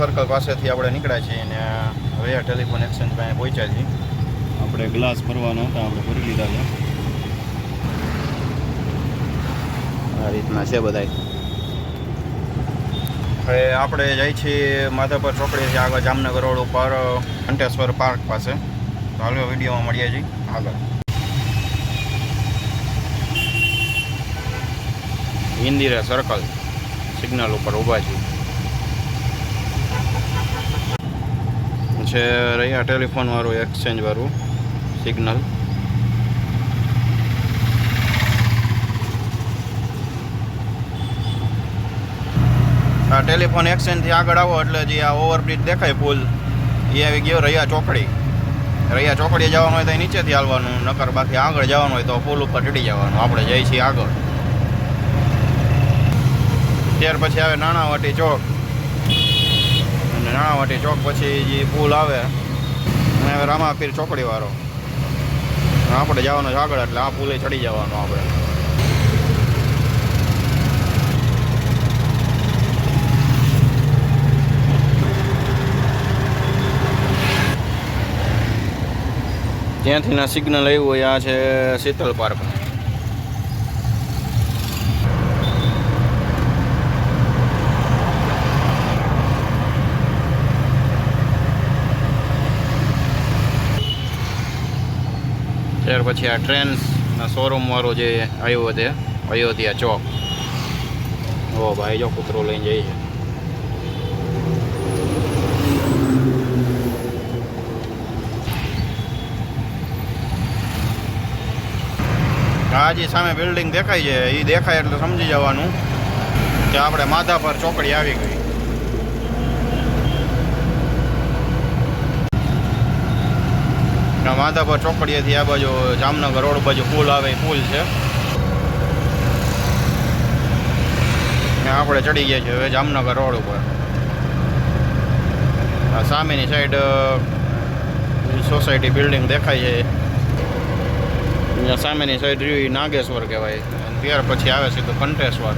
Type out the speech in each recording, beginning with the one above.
Circle પાસેથી આપણે નીકળ્યા છીએ અને હવે ટેલિફોન એક્સચેન્જ પાસે પહોંચ્યા છીએ. આપણે ગ્લાસ ભરવાના હતા, આપણે ભરી લીધા છે. આ રીતના છે બધા. હવે આપણે જઈએ છીએ માધાપર ચોકડીથી આગળ જામનગર રોડ ઉપર ઘંટેશ્વર પાર્ક પાસે. તો હાલો વિડીયોમાં મળીએ છીએ આગળ. ઇન્દિરા સર્કલ સિગ્નલ ઉપર ઊભા છીએ. છે રહ્યા ટેલિફોન વાળું એક્સચેન્જ વાળું સિગ્નલ. આ ટેલિફોન એક્સચેન્જથી આગળ આવો એટલે જે આ ઓવરબ્રિજ દેખાય પુલ એ આવી ગયો રહ્યા ચોકડી. રહ્યા ચોકડીએ જવાનું હોય તો નીચેથી હાલવાનું, નકર બાકી આગળ જવાનું હોય તો પુલ ઉપર ચડી જવાનું. આપણે જઈએ છીએ આગળ. ત્યાર પછી આવે નાણાવટી ચોક. નાણાવટી ચોક પછી જે પુલ આવે અને હવે રામાપીર ચોકડી વાળો. આપણે જવાનું છે આગળ એટલે આ પુલે ચડી જવાનું આપણે. ત્યાંથી ના સિગ્નલ આવ્યું હોય આ છે શીતલ પાર્ક. ત્યાર પછી આ ટ્રેન્સના શોરૂમ વાળો જે આવ્યો છે અયોધ્યા ચોક. ઓ ભાઈ જો કૂતરો લઈને જાય છે. આ જે સામે બિલ્ડિંગ દેખાય છે એ દેખાય એટલે સમજી જવાનું કે આપણે માધાપર ચોકડી આવી ગઈ. માધાપર ચોકડીએથી આ બાજુ જામનગર રોડ બાજુ પુલ આવે એ પુલ છે. આપણે ચડી ગયા છીએ હવે જામનગર રોડ ઉપર. આ સામેની સાઈડ સોસાયટી બિલ્ડિંગ દેખાય છે. સામેની સાઈડ રહ્યું નાગેશ્વર કહેવાય. ત્યાર પછી આવે છે તો ઘંટેશ્વર.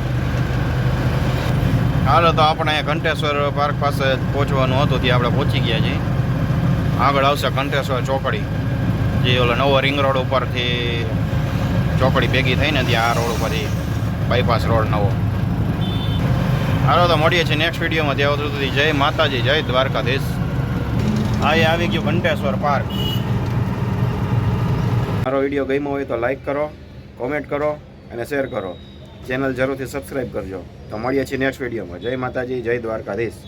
હાલો તો આપણે ઘંટેશ્વર પાર્ક પાસે પહોંચવાનું હતું, ત્યાં આપણે પહોંચી ગયા છીએ. આગળ આવશે ઘંટેશ્વર ચોકડી, જે ઓલા નવો રિંગ રોડ ઉપરથી ચોકડી ભેગી થઈને ત્યાં આ રોડ ઉપરથી બાયપાસ રોડ નવો. હાલો તો મળીએ છીએ નેક્સ્ટ વિડીયોમાં. ત્યાં સુધી જય માતાજી, જય દ્વારકાધીશ. આ આવી ગયું ઘંટેશ્વર પાર્ક. મારો વિડીયો ગમ્યો હોય તો લાઈક કરો, કોમેન્ટ કરો અને શેર કરો. ચેનલ જરૂરથી સબસ્ક્રાઈબ કરજો. તો મળીએ છીએ નેક્સ્ટ વિડીયોમાં. જય માતાજી, જય દ્વારકાધીશ.